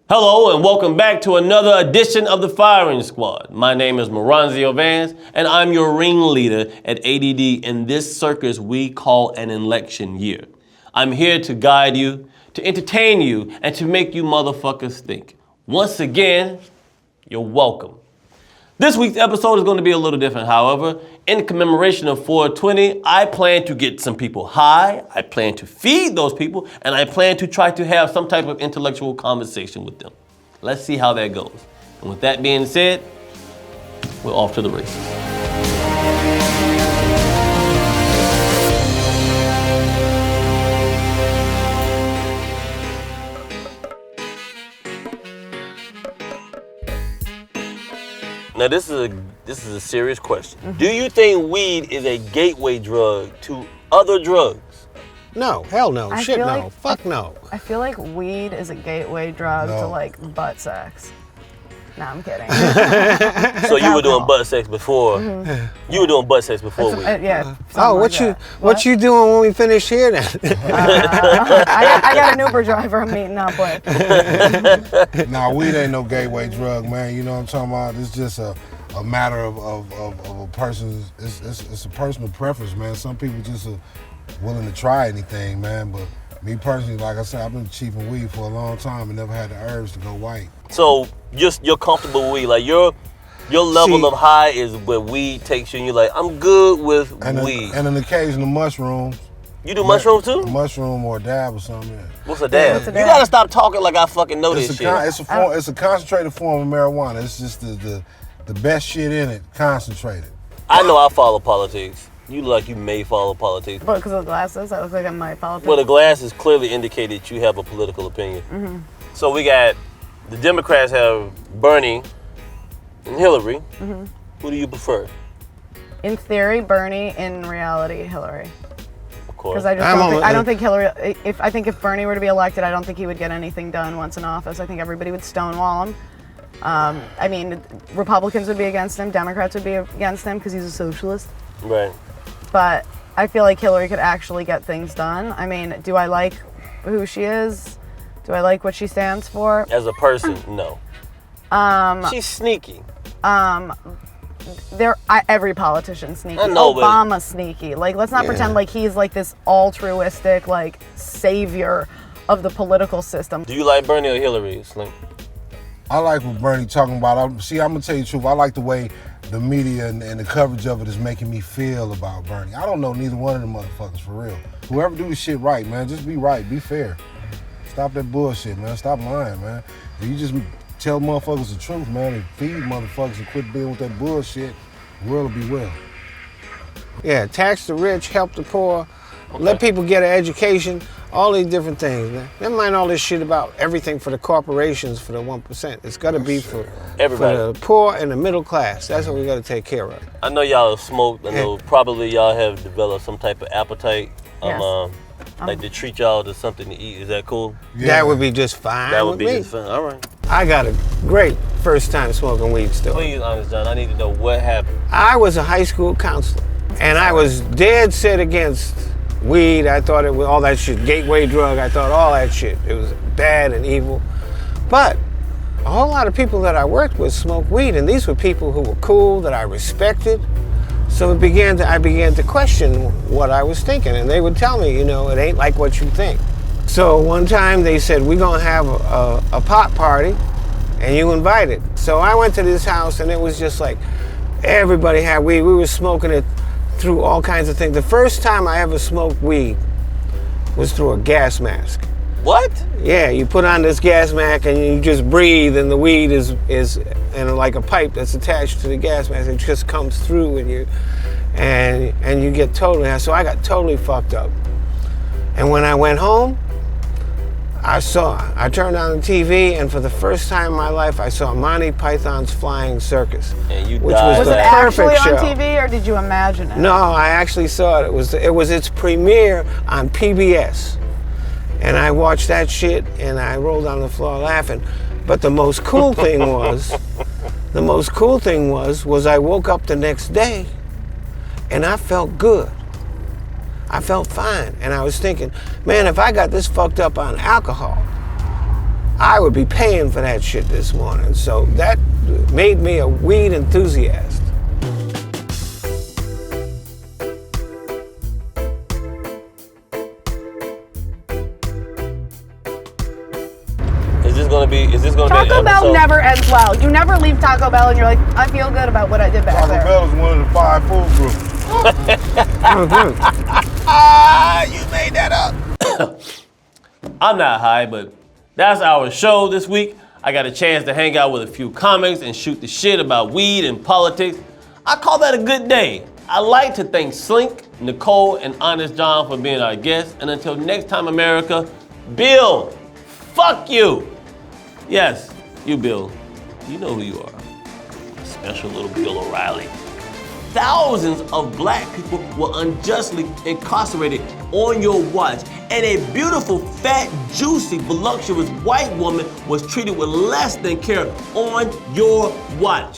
Hello and welcome back to another edition of the Firing Squad. My name is Maronzio Vance and I'm your ringleader at ADD in this circus we call an election year. I'm here to guide you, to entertain you, and to make you motherfuckers think. Once again, you're welcome. This week's episode is going to be a little different, however. In commemoration of 420, I plan to get some people high, I plan to feed those people, and I plan to try to have some type of intellectual conversation with them. Let's see how that goes. And with that being said, we're off to the races. Now this is a serious question. Mm-hmm. Do you think weed is a gateway drug to other drugs? No, hell no, shit no, fuck no. I feel like weed is a gateway drug to like butt sex. No, I'm kidding. So you were doing butt sex before? Mm-hmm. You were doing butt sex before weed? Yeah. Oh, what you doing when we finish here then? I got an Uber driver I'm meeting up with. Nah, weed ain't no gateway drug, man. You know what I'm talking about? It's just a matter of a person's, it's a personal preference, man. Some people just are willing to try anything, man. But me personally, like I said, I've been chiefing weed for a long time and never had the urge to go white. So you're comfortable with weed, like your level of high is where weed takes you, and you're like, I'm good with weed. And an occasional mushrooms. You do mushrooms too? A mushroom or a dab or something. Yeah. What's a dab? You gotta stop talking like I fucking know this shit. It's a concentrated form of marijuana. It's just the best shit in it, concentrated. I know I follow politics. You look like you may follow politics. But because of the glasses, I look like I might follow politics. Well, the glasses clearly indicate that you have a political opinion. Mm-hmm. So we got, the Democrats have Bernie and Hillary. Mm-hmm. Who do you prefer? In theory, Bernie. In reality, Hillary. Of course. Because I don't think Hillary. I think if Bernie were to be elected, I don't think he would get anything done once in office. I think everybody would stonewall him. I mean, Republicans would be against him. Democrats would be against him because he's a socialist. Right. But I feel like Hillary could actually get things done. I mean, do I like who she is? Do I like what she stands for? As a person, no. She's sneaky. Every politician's sneaky. I know, Obama's sneaky. Like, let's not pretend like he's like this altruistic, like, savior of the political system. Do you like Bernie or Hillary, Slim? I like what Bernie talking about. I'm gonna tell you the truth. I like the way the media and the coverage of it is making me feel about Bernie. I don't know neither one of them motherfuckers, for real. Whoever do the shit right, man, just be right, be fair. Stop that bullshit, man. Stop lying, man. If you just tell motherfuckers the truth, man, and feed motherfuckers and quit being with that bullshit, the world will be well. Yeah, tax the rich, help the poor, let people get an education, all these different things, man. Never mind all this shit about everything for the corporations, for the 1%. It's got to be for everybody, for the poor and the middle class. That's what we got to take care of. I know y'all have smoked. I know probably y'all have developed some type of appetite. Yes. Like to treat y'all to something to eat. Is that cool? Yeah. That would be just fine. That would be me. just fine. All right. I got a great first time smoking weed still. Please, Honest John, I need to know what happened. I was a high school counselor, and I was dead set against weed. I thought it was all that shit, gateway drug. I thought all that shit. It was bad and evil. But a whole lot of people that I worked with smoked weed, and these were people who were cool, that I respected. So I began to question what I was thinking, and they would tell me, you know, it ain't like what you think. So one time they said, we're gonna have a pot party, and you invited. So I went to this house, and it was just like, everybody had weed. We were smoking it through all kinds of things. The first time I ever smoked weed was through a gas mask. What? Yeah, you put on this gas mask and you just breathe, and the weed is in like a pipe that's attached to the gas mask. It just comes through and you get totally high. So I got totally fucked up. And when I went home, I turned on the TV, and for the first time in my life, I saw Monty Python's Flying Circus. And you which died. was it perfect actually show. on TV, or did you imagine it? No, I actually saw it. It was its premiere on PBS. And I watched that shit, and I rolled on the floor laughing. But the most cool thing was I woke up the next day, and I felt good. I felt fine, and I was thinking, man, if I got this fucked up on alcohol, I would be paying for that shit this morning. So that made me a weed enthusiast. Is this gonna be Taco an Bell episode? never ends well. You never leave Taco Bell and you're like, I feel good about what I did back Taco there. Bell is one of the 5 food groups. You made that up. I'm not high, but that's our show this week. I got a chance to hang out with a few comics and shoot the shit about weed and politics. I call that a good day. I'd like to thank Slink, Nicole, and Honest John for being our guests. And until next time, America, Bill, fuck you. Yes, you, Bill. You know who you are. Special little Bill O'Reilly. Thousands of black people were unjustly incarcerated on your watch, and a beautiful, fat, juicy, voluptuous white woman was treated with less than care on your watch.